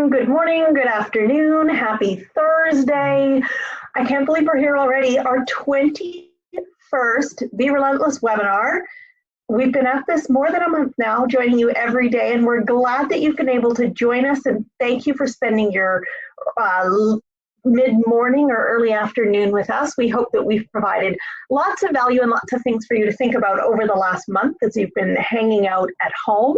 good morning, good afternoon, happy Thursday. I can't believe we're here already. Our 21st Be Relentless webinar. We've been at this more than a month now, joining you every day, and we're glad that you've been able to join us, and thank you for spending your mid-morning or early afternoon with us. We hope that we've provided lots of value and lots of things for you to think about over the last month as you've been hanging out at home.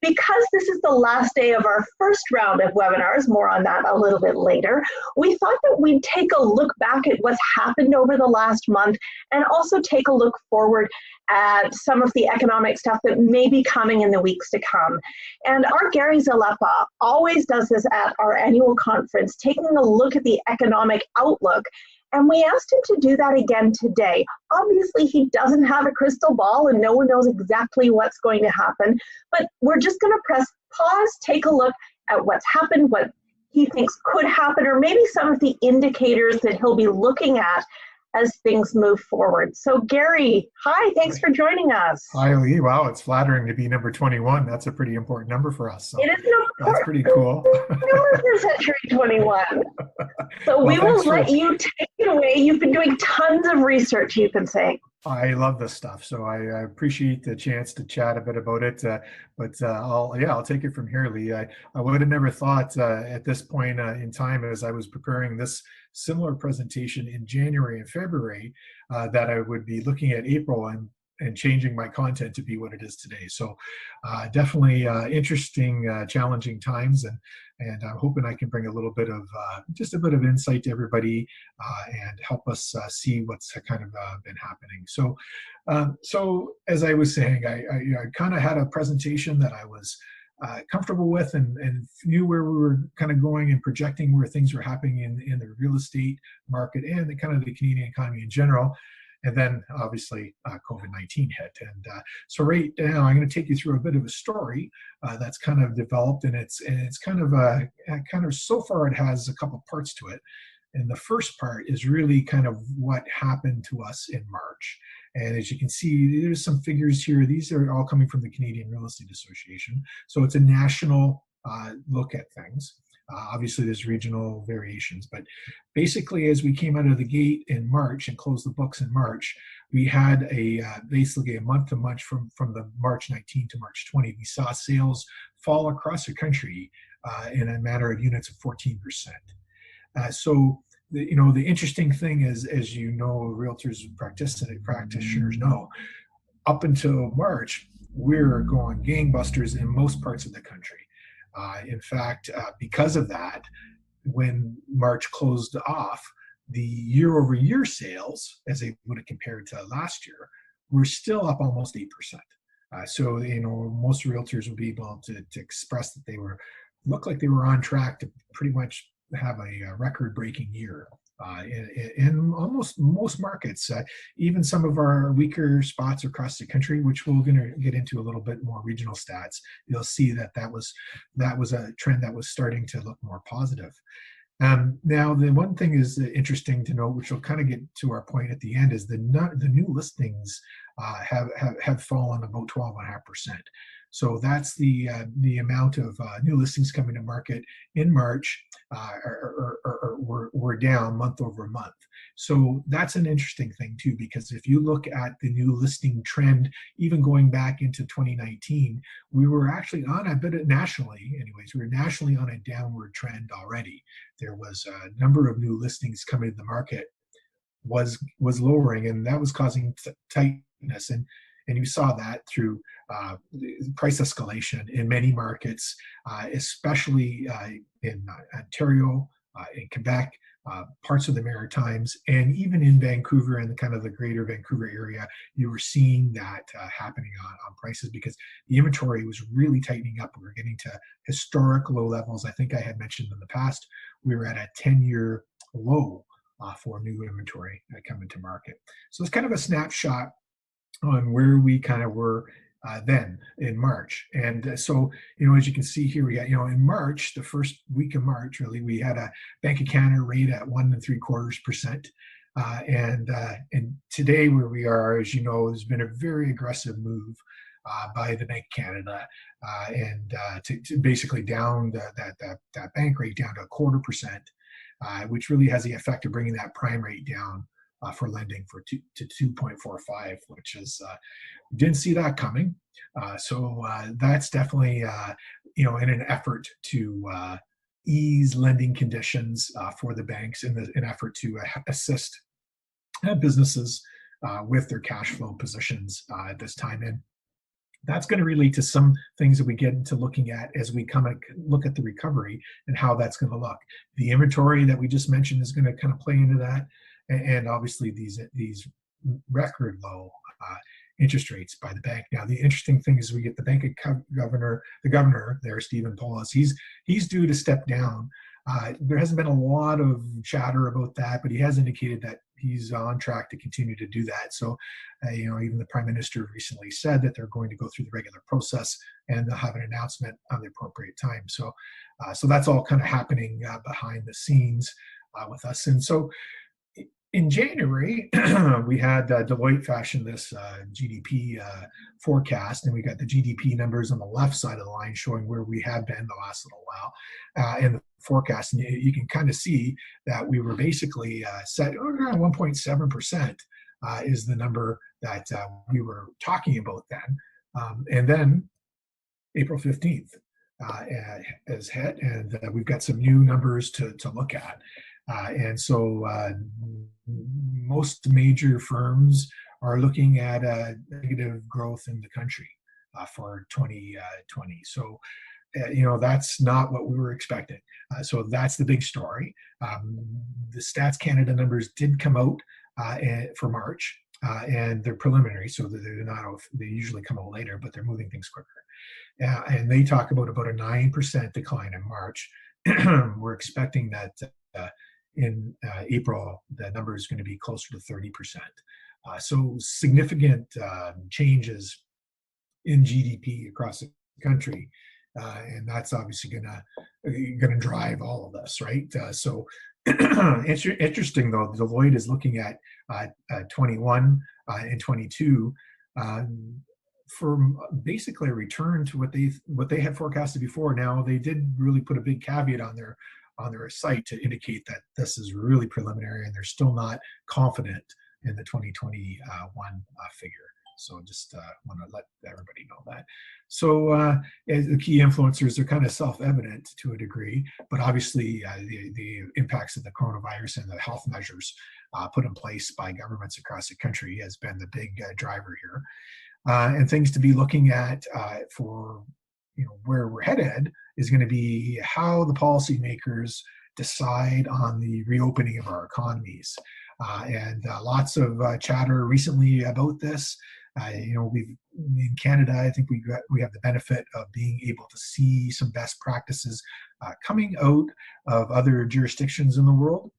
Because this is the last day of our first round of webinars, more on that a little bit later, we thought that we'd take a look back at what's happened over the last month and also take a look forward at some of the economic stuff that may be coming in the weeks to come. And our Gary Zalepa always does this at our annual conference, taking a look at the economic outlook. And we asked him to do that again today. Obviously, he doesn't have a crystal ball and no one knows exactly what's going to happen, but we're just going to press pause, take a look at what's happened, what he thinks could happen, or maybe some of the indicators that he'll be looking at as things move forward. So Gary, hi, thanks for joining us. Hi, Lee. Wow, it's flattering to be number 21. That's a pretty important number for us. So it is an that's pretty cool. number for Century 21. So well, we will let you take it away. You've been doing tons of research, you've been saying. I love this stuff, so I appreciate the chance to chat a bit about it. I'll take it from here, Lee. I would have never thought at this point in time, as I was preparing this similar presentation in January and February, that I would be looking at April and changing my content to be what it is today. So definitely interesting, challenging times, and I'm hoping I can bring a little bit of just a bit of insight to everybody and help us see what's kind of been happening. So as I was saying, I kind of had a presentation that I was comfortable with and knew where we were kind of going and projecting where things were happening in the real estate market and the kind of the Canadian economy in general. And then obviously COVID-19 hit. And so right now I'm going to take you through a bit of a story that's kind of developed, and it's kind of so far it has a couple parts to it. And the first part is really kind of what happened to us in March. And as you can see, there's some figures here. These are all coming from the Canadian Real Estate Association. So it's a national look at things. Obviously, there's regional variations, but basically, as we came out of the gate in March and closed the books in March, we had basically a month to month from the March 19 to March 20. We saw sales fall across the country in a matter of units of 14%. So the interesting thing is, as you know, realtors and practitioners know, up until March, we're going gangbusters in most parts of the country. In fact, because of that, when March closed off, the year-over-year sales, as they would have compared to last year, were still up almost 8%. So most realtors would be able to express that looked like they were on track to pretty much have a record-breaking year. In almost most markets, even some of our weaker spots across the country, which we're going to get into a little bit more regional stats, you'll see that was a trend that was starting to look more positive. Now, the one thing is interesting to note, which will kind of get to our point at the end, is the new listings have fallen about 12.5%. So that's the amount of new listings coming to market in March were down month over month. So that's an interesting thing too, because if you look at the new listing trend, even going back into 2019, we were actually on a bit nationally, anyways, we were nationally on a downward trend already. There was a number of new listings coming to the market was lowering, and that was causing tightness. And you saw that through price escalation in many markets, especially in Ontario, in Quebec, parts of the Maritimes, and even in Vancouver and kind of the greater Vancouver area. You were seeing that happening on prices because the inventory was really tightening up. We were getting to historic low levels. I think I had mentioned in the past, we were at a 10-year low for new inventory coming to market. So it's kind of a snapshot on where we kind of were then in March. And so, as you can see here, we got, in March, the first week of March, really, we had a Bank of Canada rate at 1.75%. And today where we are, as you know, there's been a very aggressive move by the Bank of Canada, and to basically down that bank rate down to 0.25%, which really has the effect of bringing that prime rate down for lending to 2.45, which is didn't see that coming. So that's definitely in an effort to ease lending conditions for the banks in an effort to assist businesses with their cash flow positions at this time. And that's going to relate to some things that we get into looking at as we come and look at the recovery and how that's going to look. The inventory that we just mentioned is going to kind of play into that, and obviously these record low interest rates by the bank. Now, the interesting thing is we get the bank governor there, Stephen Poloz. He's due to step down. There hasn't been a lot of chatter about that, but he has indicated that he's on track to continue to do that. So, even the Prime Minister recently said that they're going to go through the regular process and they'll have an announcement on the appropriate time. So, that's all kind of happening behind the scenes with us. And so, in January, we had Deloitte fashion this GDP forecast, and we got the GDP numbers on the left side of the line showing where we have been the last little while in the forecast. And you can kind of see that we were basically set around 1.7% is the number that we were talking about then. And then April 15th has hit, and we've got some new numbers to look at. And so most major firms are looking at negative growth in the country for 2020. So, that's not what we were expecting. So that's the big story. The Stats Canada numbers did come out for March, and they're preliminary, so they're not. They usually come out later, but they're moving things quicker. And they talk about a 9% decline in March. We're expecting that in April, the number is going to be closer to 30%. So significant changes in GDP across the country, and that's obviously going to drive all of this, right? So interesting though, Deloitte is looking at 21 and 22 for basically a return to what they had forecasted before. Now they did really put a big caveat on their site to indicate that this is really preliminary and they're still not confident in the 2021 figure. So just want to let everybody know that. So the key influencers are kind of self-evident to a degree, but obviously the impacts of the coronavirus and the health measures put in place by governments across the country has been the big driver here. And things to be looking at for where we're headed is going to be how the policymakers decide on the reopening of our economies. And lots of chatter recently about this. We've in Canada, I think we have the benefit of being able to see some best practices coming out of other jurisdictions in the world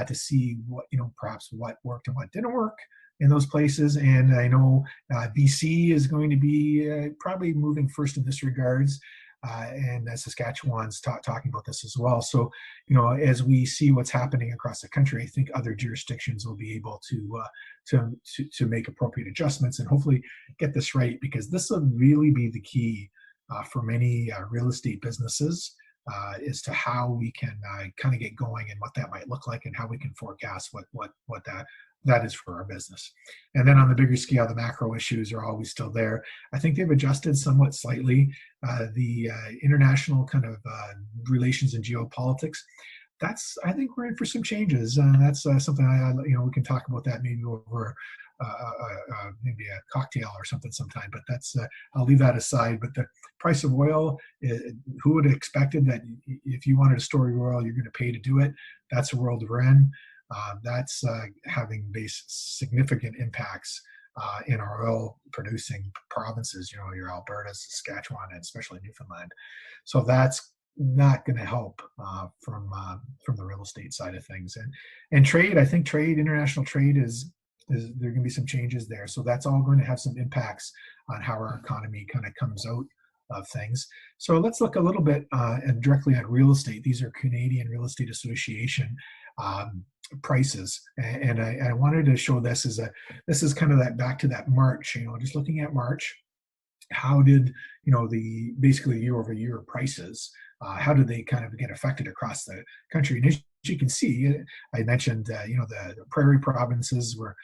to see what perhaps what worked and what didn't work in those places. And I know BC is going to be probably moving first in this regards, and Saskatchewan's talking about this as well. So, as we see what's happening across the country, I think other jurisdictions will be able to make appropriate adjustments and hopefully get this right, because this will really be the key for many real estate businesses as to how we can kind of get going and what that might look like and how we can forecast what that is for our business. And then on the bigger scale, the macro issues are always still there. I think they've adjusted somewhat slightly. The international kind of relations and geopolitics, I think we're in for some changes. That's something we can talk about that maybe over maybe a cocktail or something sometime, but that's I'll leave that aside. But the price of oil, who would have expected that if you wanted to store your oil, you're going to pay to do it? That's the world we're in. That's having significant impacts in our oil producing provinces, your Alberta, Saskatchewan, and especially Newfoundland. So that's not going to help from the real estate side of things. And trade, I think international trade is there are going to be some changes there. So that's all going to have some impacts on how our economy kind of comes out of things. So let's look a little bit and directly at real estate. These are Canadian Real Estate Association prices, and I wanted to show this as this is kind of that back to that March. Just looking at March, how did, the basically year-over-year prices, how did they kind of get affected across the country? And as you can see, I mentioned, the prairie provinces were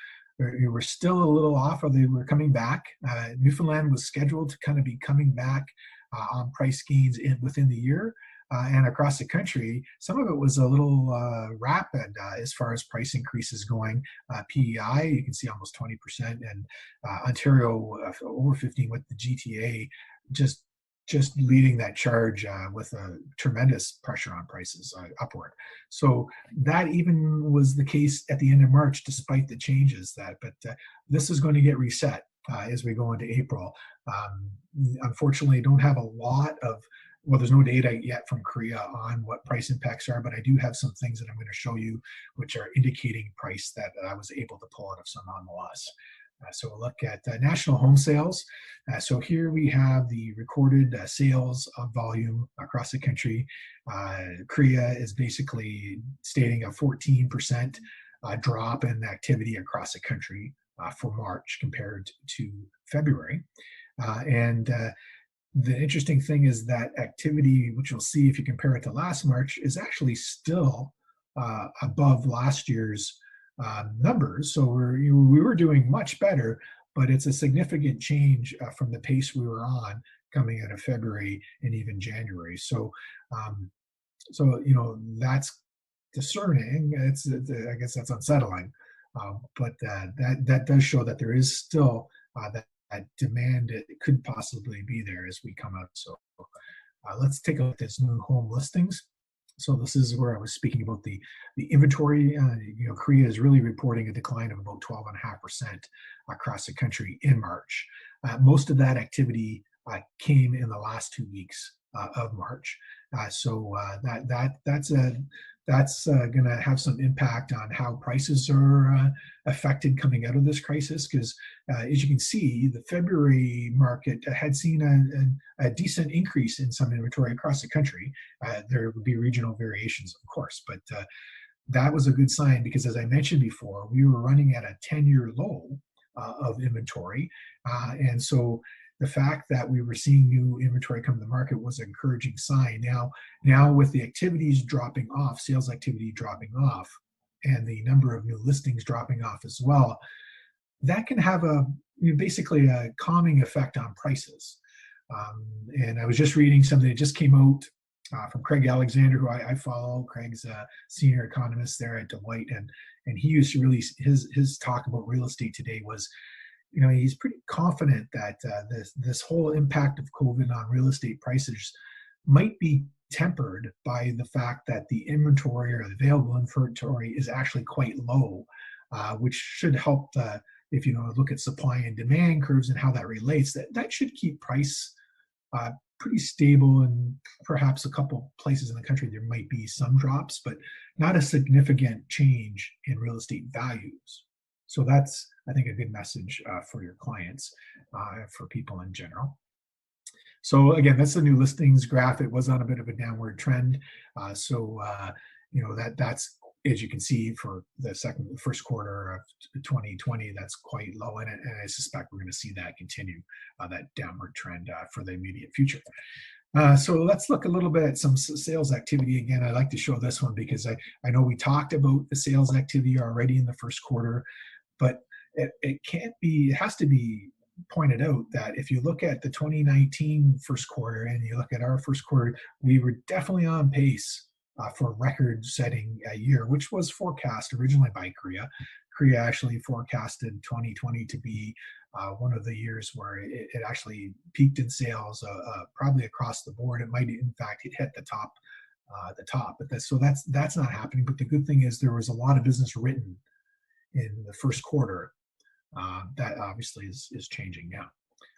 still a little off, or they were coming back. Newfoundland was scheduled to kind of be coming back on price gains within the year. And across the country, some of it was a little rapid as far as price increases going. PEI, you can see almost 20%, and Ontario over 15, with the GTA just leading that charge with a tremendous pressure on prices upward. So that even was the case at the end of March, despite the changes but this is going to get reset as we go into April. Unfortunately, I don't have a lot of, well, there's no data yet from Korea on what price impacts are, but I do have some things that I'm going to show you which are indicating price that I was able to pull out of some nonetheless. So we'll look at national home sales. So here we have the recorded sales volume across the country. Korea is basically stating a 14% drop in activity across the country for March compared to February. And the interesting thing is that activity, which you'll see if you compare it to last March, is actually still above last year's numbers. So we were doing much better, but it's a significant change from the pace we were on coming out of February and even January. So, that's discerning. I guess that's unsettling, but that does show that there is still that demand. It could possibly be there as we come out. So let's take a look at this new home listings. So this is where I was speaking about the inventory. Korea is really reporting a decline of about 12.5% across the country in March. Most of that activity came in the last 2 weeks of March. So that's going to have some impact on how prices are affected coming out of this crisis, because as you can see, the February market had seen a decent increase in some inventory across the country. There would be regional variations, of course, but that was a good sign, because as I mentioned before, we were running at a 10-year low of inventory. And so the fact that we were seeing new inventory come to the market was an encouraging sign. Now with the activities dropping off, sales activity dropping off, and the number of new listings dropping off as well, that can have basically a calming effect on prices. And I was just reading something that just came out from Craig Alexander, who I follow. Craig's a senior economist there at Deloitte, and he used to really, his talk about real estate today was, he's pretty confident that this whole impact of COVID on real estate prices might be tempered by the fact that the inventory, or the available inventory, is actually quite low, which should help if you look at supply and demand curves and how that relates, that should keep price pretty stable. And perhaps a couple places in the country there might be some drops, but not a significant change in real estate values. So that's, I think, a good message for your clients, for people in general. So again, that's the new listings graph. It was on a bit of a downward trend. That's, as you can see, for the first quarter of 2020, that's quite low in it. And I suspect we're going to see that continue, that downward trend for the immediate future. So let's look a little bit at some sales activity. Again, I like to show this one because I know we talked about the sales activity already in the first quarter, but it has to be pointed out that if you look at the 2019 first quarter and you look at our first quarter, we were definitely on pace for a record-setting year, which was forecast originally by Korea. Korea actually forecasted 2020 to be one of the years where it actually peaked in sales, probably across the board. It might, in fact, hit the top. But that's not happening. But the good thing is there was a lot of business written in the first quarter. That obviously is changing now,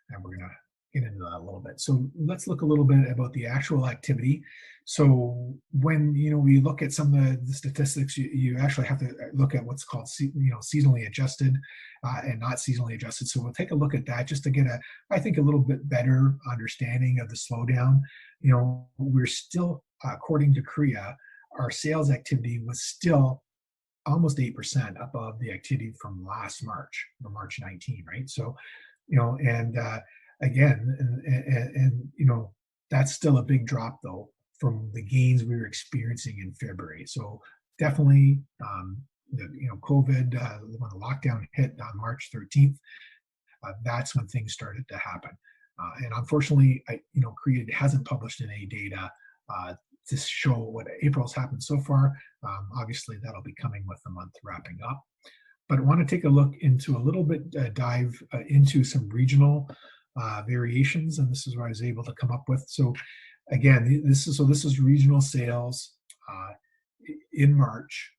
and we're going to get into that a little bit. So let's look a little bit about the actual activity. So when we look at some of the statistics, you actually have to look at what's called seasonally adjusted and not seasonally adjusted. So we'll take a look at that just to get I think a little bit better understanding of the slowdown. We're still, according to Korea, our sales activity was still almost 8% above the activity from last March, March 19, right? So, again, and that's still a big drop though from the gains we were experiencing in February. So definitely, COVID, when the lockdown hit on March 13th, that's when things started to happen. And unfortunately, CREA hasn't published any data to show what April's happened so far. Obviously, that'll be coming with the month wrapping up. But I want to take a look into a little bit, dive into some regional variations, and this is what I was able to come up with. So again, this is regional sales in March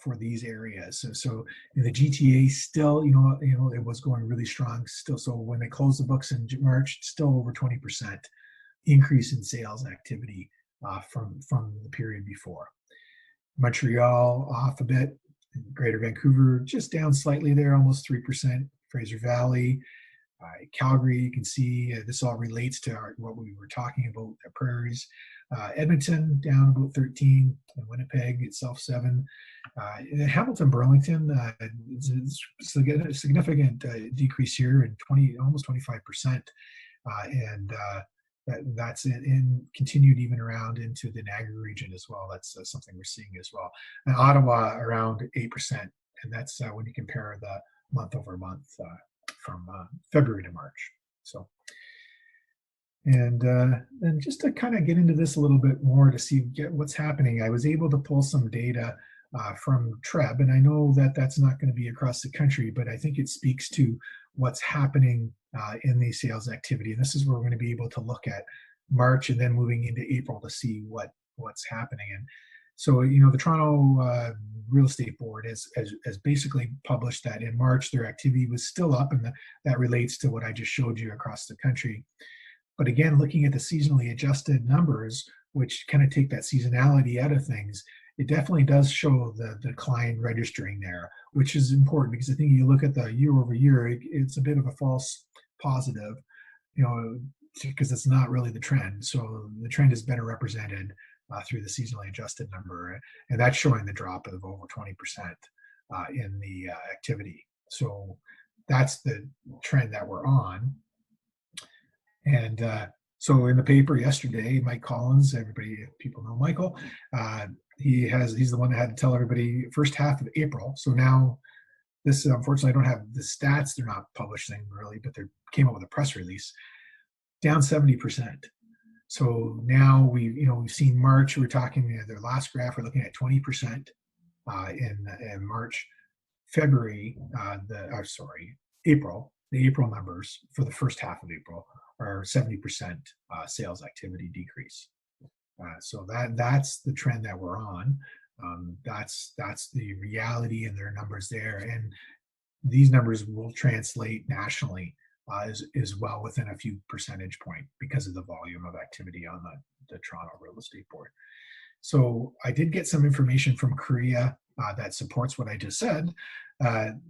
for these areas. So in the GTA, still, it was going really strong still. So when they closed the books in March, still over 20% increase in sales activity from the period before. Montreal off a bit. Greater Vancouver just down slightly there, almost 3%. Fraser Valley, Calgary, you can see this all relates to what we were talking about, the prairies. Edmonton down about 13, and Winnipeg itself 7. Hamilton, Burlington, significant decrease here in almost 25%, and that's in continued even around into the Niagara region as well. That's something we're seeing as well. And Ottawa around 8%, and that's when you compare the month over month from February to March. So, and just to kind of get into this a little bit more to get what's happening, I was able to pull some data from TREB, and I know that that's not going to be across the country, but I think it speaks to what's happening in the sales activity. And this is where we're going to be able to look at March and then moving into April to see what's happening. And so, the Toronto Real Estate Board has basically published that in March their activity was still up, and that relates to what I just showed you across the country. But again, looking at the seasonally adjusted numbers, which kind of take that seasonality out of things, it definitely does show the decline registering there, which is important because I think you look at the year over year, it's a bit of a false positive, because it's not really the trend. So the trend is better represented through the seasonally adjusted number, and that's showing the drop of over 20% in the activity. So that's the trend that we're on. And so in the paper yesterday, Mike Collins, people know Michael, he's the one that had to tell everybody first half of April. So now this, unfortunately, I don't have the stats. They're not publishing really, but they came up with a press release, down 70%. So now we've seen March. We're talking their last graph. We're looking at 20% in March. February, April. The April numbers for the first half of April are 70% sales activity decrease. So that's the trend that we're on. That's the reality in their numbers there, and these numbers will translate nationally as well within a few percentage point because of the volume of activity on the Toronto Real Estate Board. So I did get some information from CREA that supports what I just said.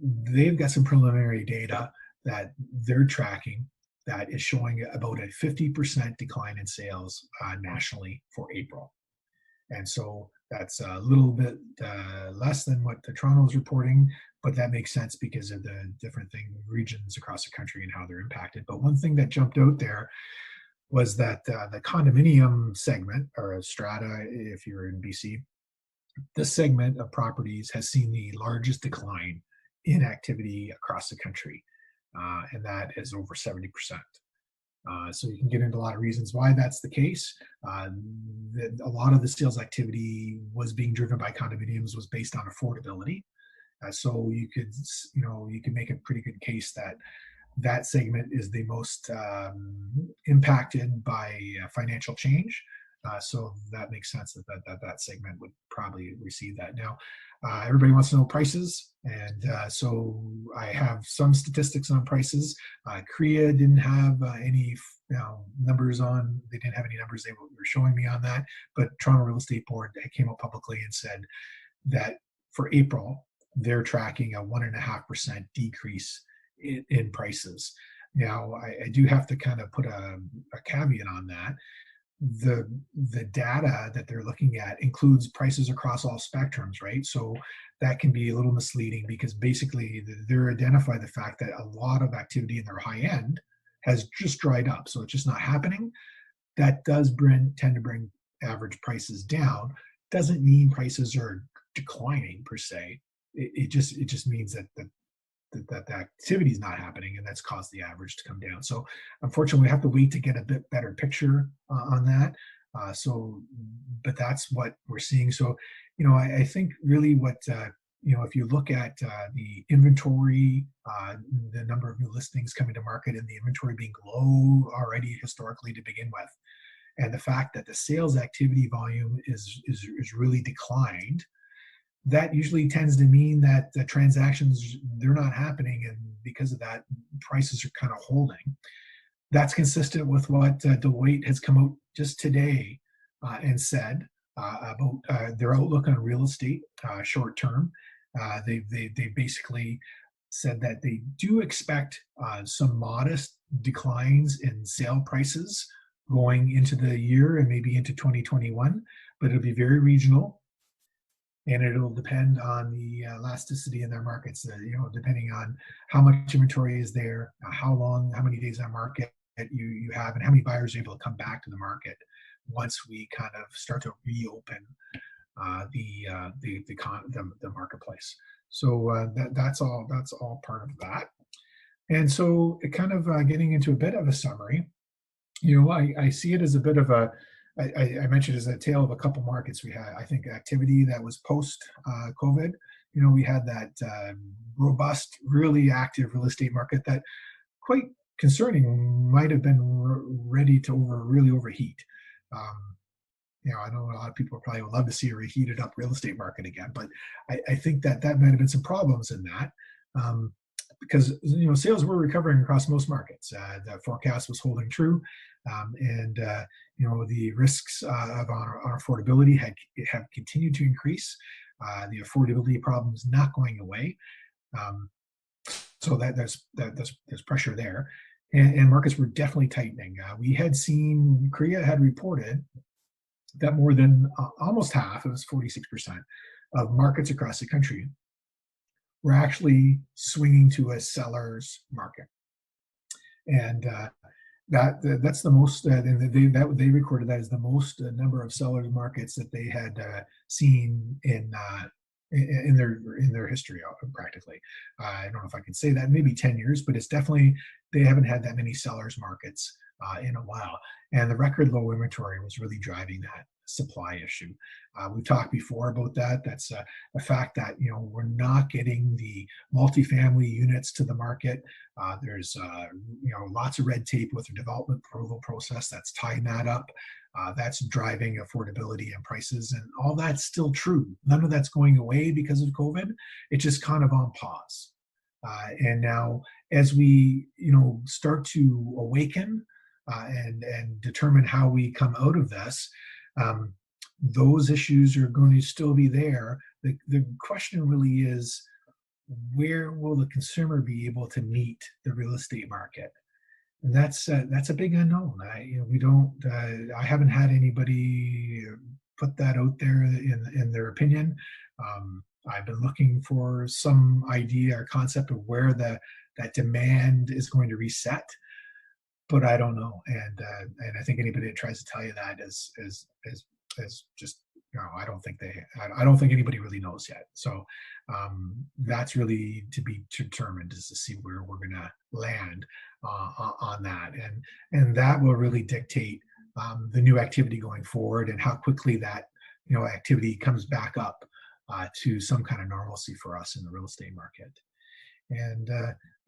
They've got some preliminary data that they're tracking that is showing about a 50% decline in sales nationally for April. And so that's a little bit less than what the Toronto is reporting, but that makes sense because of the different regions across the country and how they're impacted. But one thing that jumped out there was that the condominium segment, or strata, if you're in BC, this segment of properties has seen the largest decline in activity across the country, and that is over 70%. So you can get into a lot of reasons why that's the case. A lot of the sales activity was being driven by condominiums was based on affordability. So you could make a pretty good case that segment is the most impacted by financial change. So that makes sense that segment would probably receive that. Now, everybody wants to know prices, and so I have some statistics on prices. CREA didn't have any numbers on. They didn't have any numbers they were showing me on that. But Toronto Real Estate Board came out publicly and said that for April they're tracking a 1.5% decrease in prices. Now, I do have to kind of put a caveat on that. The data that they're looking at includes prices across all spectrums, right? So that can be a little misleading because basically they're identifying the fact that a lot of activity in their high end has just dried up. So it's just not happening. That does tend to bring average prices down. Doesn't mean prices are declining per se. It just means that the activity is not happening, and that's caused the average to come down. So unfortunately, we have to wait to get a bit better picture on that. But that's what we're seeing. So, I think really what, if you look at the inventory, the number of new listings coming to market and the inventory being low already historically to begin with, and the fact that the sales activity volume is really declined, that usually tends to mean that the transactions, they're not happening, and because of that, prices are kind of holding. That's consistent with what Deloitte has come out just today and said about their outlook on real estate short term. They basically said that they do expect some modest declines in sale prices going into the year and maybe into 2021, but it'll be very regional. And it'll depend on the elasticity in their markets, depending on how much inventory is there, how many days on market you have, and how many buyers are able to come back to the market once we kind of start to reopen the marketplace. So that's all part of that. And so kind of getting into a bit of a summary, I see it as a bit of a, I mentioned as a tale of a couple markets. We had, I think, activity that was post COVID. We had that robust, really active real estate market that, quite concerning, might have been ready to really overheat. I know a lot of people probably would love to see a reheated up real estate market again, but I think that might have been some problems in that. Because sales were recovering across most markets. The forecast was holding true, and the risks of on affordability have continued to increase. The affordability problem is not going away, so that there's pressure there, and markets were definitely tightening. We had seen Korea had reported that more than almost half, it was 46%, of markets across the country we're actually swinging to a seller's market, and that's the most. They recorded that as the most number of sellers markets that they had seen in their history, practically. I don't know if I can say that, maybe 10 years, but it's definitely, they haven't had that many sellers markets in a while, and the record low inventory was really driving that supply issue. We've talked before about that. That's a fact that we're not getting the multifamily units to the market. There's lots of red tape with the development approval process that's tying that up. That's driving affordability and prices, and all that's still true. None of that's going away because of COVID. It's just kind of on pause. And now, as we start to awaken and determine how we come out of this, those issues are going to still be there. The question really is, where will the consumer be able to meet the real estate market? And that's a big unknown. I haven't had anybody put that out there in their opinion. I've been looking for some idea or concept of where that demand is going to reset, but I don't know. And I think anybody that tries to tell you that is just, I don't think anybody really knows yet. So that's really to be determined, is to see where we're going to land on that, and that will really dictate the new activity going forward, and how quickly that activity comes back up to some kind of normalcy for us in the real estate market. And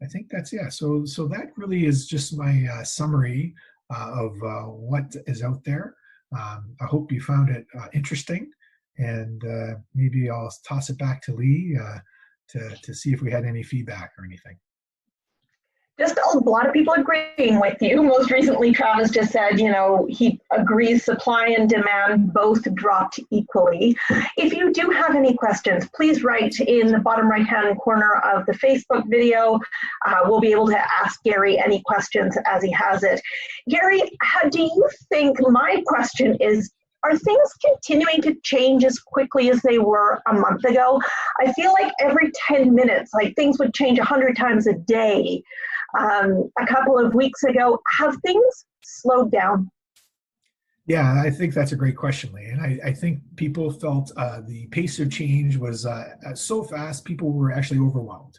I think that's, so that really is just my summary of what is out there. I hope you found it interesting, and maybe I'll toss it back to Lee to see if we had any feedback or anything. Just a lot of people agreeing with you. Most recently, Travis just said, he agrees supply and demand both dropped equally. If you do have any questions, please write in the bottom right-hand corner of the Facebook video. We'll be able to ask Gary any questions as he has it. Gary, do you think, my question is, are things continuing to change as quickly as they were a month ago? I feel like every 10 minutes, things would change 100 times a day. a couple of weeks ago. Have things slowed down? Yeah, I think that's a great question, Lee. And I think people felt the pace of change was so fast, people were actually overwhelmed.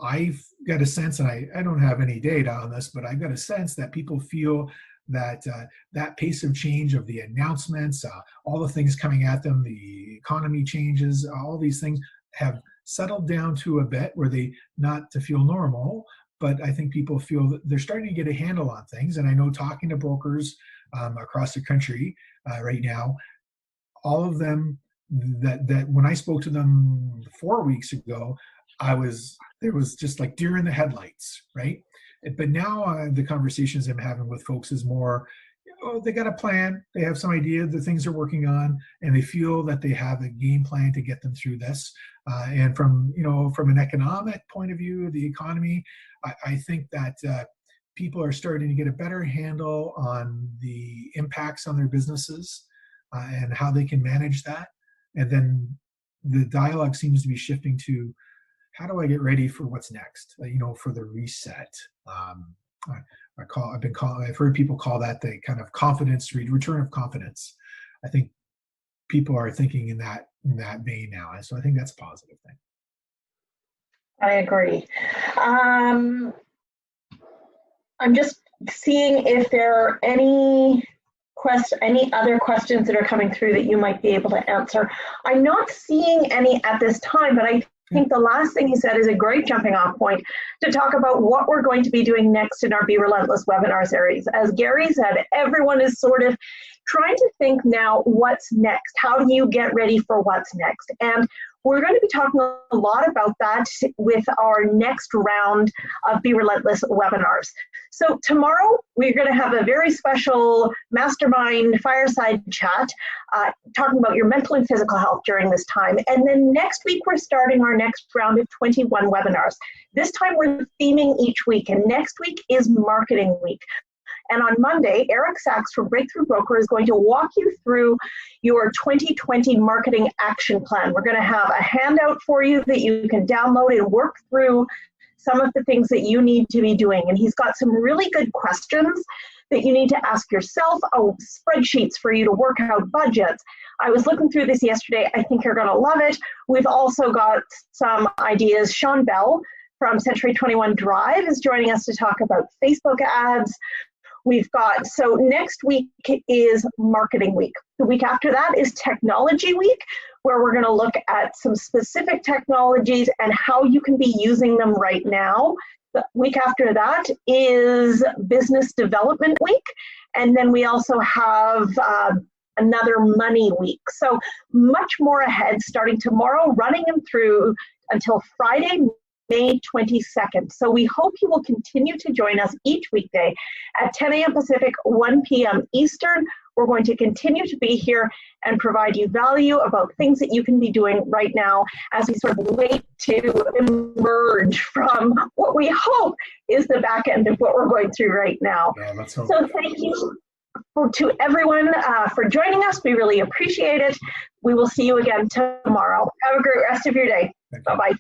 I've got a sense, and I don't have any data on this, but I've got a sense that people feel that that pace of change of the announcements, all the things coming at them, the economy changes, all these things have settled down to a bit where they not to feel normal, but I think people feel that they're starting to get a handle on things. And I know talking to brokers across the country right now, all of them that when I spoke to them 4 weeks ago, there was just like deer in the headlights, right? But now the conversations I'm having with folks is more, oh, they got a plan, they have some idea the things they're working on, and they feel that they have a game plan to get them through this. And from from an economic point of view, the economy, I think that people are starting to get a better handle on the impacts on their businesses and how they can manage that. And then the dialogue seems to be shifting to, how do I get ready for what's next? For the reset. I've heard people call that the kind of return of confidence. I think people are thinking in that vein now, and so I think that's a positive thing. I agree. I'm just seeing if there are any other questions that are coming through that you might be able to answer. I'm not seeing any at this time, but I think the last thing you said is a great jumping off point to talk about what we're going to be doing next in our Be Relentless webinar series. As Gary said, everyone is sort of trying to think now, what's next? How do you get ready for what's next? And we're going to be talking a lot about that with our next round of Be Relentless webinars. So tomorrow, we're going to have a very special mastermind fireside chat talking about your mental and physical health during this time. And then next week, we're starting our next round of 21 webinars. This time, we're theming each week, and next week is Marketing Week. And on Monday, Eric Sachs from Breakthrough Broker is going to walk you through your 2020 marketing action plan. We're going to have a handout for you that you can download and work through some of the things that you need to be doing. And he's got some really good questions that you need to ask yourself, spreadsheets for you to work out budgets. I was looking through this yesterday. I think you're going to love it. We've also got some ideas. Sean Bell from Century 21 Drive is joining us to talk about Facebook ads. So next week is Marketing Week. The week after that is Technology Week, where we're going to look at some specific technologies and how you can be using them right now. The week after that is Business Development Week. And then we also have another Money Week. So much more ahead starting tomorrow, running them through until Friday, May 22nd. So we hope you will continue to join us each weekday at 10 a.m. Pacific, 1 p.m. Eastern. We're going to continue to be here and provide you value about things that you can be doing right now as we sort of wait to emerge from what we hope is the back end of what we're going through right now. Yeah, let's hope. So thank you to everyone for joining us. We really appreciate it. We will see you again tomorrow. Have a great rest of your day. Bye-bye.